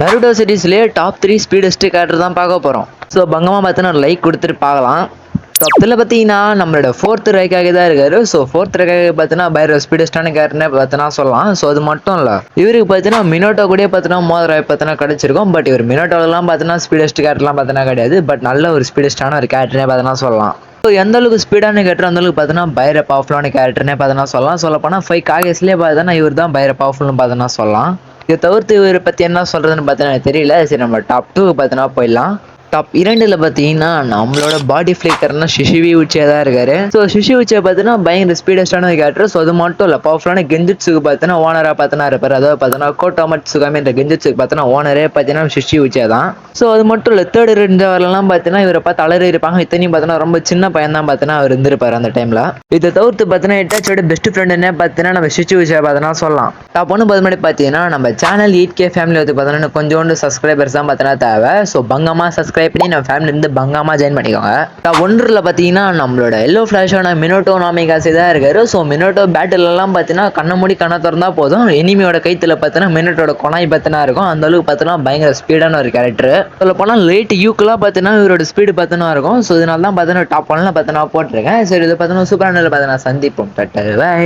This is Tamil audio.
நருடோ சீரிஸ்லேயே டாப் 3 ஸ்பீடஸ்ட் கேரக்டர் தான் பார்க்க போகிறோம். ஸோ பங்கமாக பார்த்தீங்கன்னா ஒரு லைக் கொடுத்துட்டு பார்க்கலாம். டாப் 3 பார்த்தீங்கன்னா நம்மளோட 4th ரேக்காக தான் இருக்காரு. ஸோ 4th ரேக்காக பார்த்தீங்கன்னா பயங்கர ஸ்பீடஸ்டான கேரக்டர்னே பார்த்தீங்கன்னா சொல்லலாம். ஸோ அது மட்டும் இல்லை, இவருக்கு பார்த்தீங்கன்னா மினோட்டோ கூட பார்த்தீங்கன்னா மோதிரம் பார்த்தீங்கன்னா கிடைச்சிருக்கும். பட் இவர் மினோட்டோலாம் பார்த்தீங்கன்னா ஸ்பீடஸ்ட் கேரக்டர்லாம் பார்த்தீங்கன்னா கிடையாது. பட் நல்ல ஒரு ஸ்பீடஸ்டான ஒரு கேரக்டர்னே பார்த்தீங்கன்னா சொல்லலாம். ஸோ எந்த அளவுக்கு ஸ்பீடான கேரக்டர் அந்த அளவுக்கு பார்த்தீங்கன்னா பயங்கர பவர்ஃபுல்லான கேரக்டர்னே பார்த்தீங்கன்னா சொல்லலாம். சொல்லப்போனால் 5 காகேஸ்லேயே பார்த்தீங்கன்னா இவர் தான் பயங்கர பவர்ஃபுல்னு பார்த்தீங்கன்னா சொல்லலாம். இதை தவிர்த்து இவரை பற்றி என்ன சொல்கிறதுன்னு பார்த்தீங்கன்னா எனக்கு தெரியல. சரி, நம்ம டாப் 2 பார்த்தீங்கன்னா போயிடலாம். டாப் 2ல் பார்த்தீங்கன்னா நம்மளோட பாடி ஃபிளேக்கர்னா சிஷிவி உச்சியா தான் இருக்காரு. ஸோ சிஷி உச்சியா பார்த்தீங்கன்னா பயங்கர ஸ்பீடஸ்டான கேரக்டர். ஸோ அது மட்டும் இல்லை, பவர்ஃபுல்லான கெஞ்சிட்ஸுக்கு பார்த்தீங்கன்னா ஓனராக பார்த்தீங்கன்னா இருப்பார். அதாவது பார்த்தீங்கன்னா கோட்டோமட்ஸுகாமி என்ற கெஞ்சிட்ஸுக்கு பார்த்தீங்கன்னா ஓனரே பார்த்தீங்கன்னா சிஷி உச்சியா தான். ஸோ அது மட்டும் இல்லை, தேர்ட் ரெண்டாவதுலாம் பார்த்தீங்கன்னா இவரை பார்த்து அலறி இருப்பாங்க. இத்தனையும் பார்த்தீங்கன்னா ரொம்ப சின்ன பையன் தான் பார்த்தீங்கன்னா அவர் இருந்திருப்பார் அந்த டைமில். இதை தவிர்த்து பார்த்தீங்கன்னா இட்டாச்சோட பெஸ்ட் ஃப்ரெண்டுன்னே பார்த்தீங்கன்னா நம்ம சிஷி உச்சியா பார்த்தீங்கன்னா சொல்லலாம். டாப் 1 பார்த்து பார்த்தீங்கன்னா நம்ம சேனல் 8K ஃபேமிலி வந்து பார்த்தீங்கன்னா கொஞ்சோண்டு சப்ஸ்கிரைபர்ஸ் தான் பார்த்தீங்கன்னா தேவை. ஸோ பங்கமாக சப்ஸ்கிரைப் பண்ணி நம்ம ஃபேமிலி இருந்து பங்கமா ஜாயின் பண்ணிக்கோங்க. டாப் 1ல் பார்த்தீங்கன்னா நம்மளோட எல்லோ ஃபிளாஷான மினோட்டோ நாமிகாசி தான் இருக்காரு. ஸோ மினோட்டோ பேட்டிலெல்லாம் பார்த்தீங்கன்னா கண்ணை மூடி கண்ணை திறந்தா போதும், எனிமியோட கைத்தில் பார்த்தீங்கன்னா மினோட்டோட கொனாய் பார்த்தீங்கன்னா இருக்கும். அந்த அளவுக்கு பார்த்தீங்கன்னா பயங்கர ஸ்பீடான ஒரு கேரக்டர். சொல்ல போனால் லேட் யூக்கெல்லாம் பார்த்தீங்கன்னா இவரோட ஸ்பீடு பார்த்தீங்கன்னா இருக்கும். ஸோ இதனால தான் பார்த்தீங்கன்னா டாப் 1ல் பார்த்தீங்கன்னா போட்டிருக்கேன். சரி, இதை பார்த்தீங்கன்னா சூப்பரான பார்த்தீங்கன்னா சந்திப்போம். பை.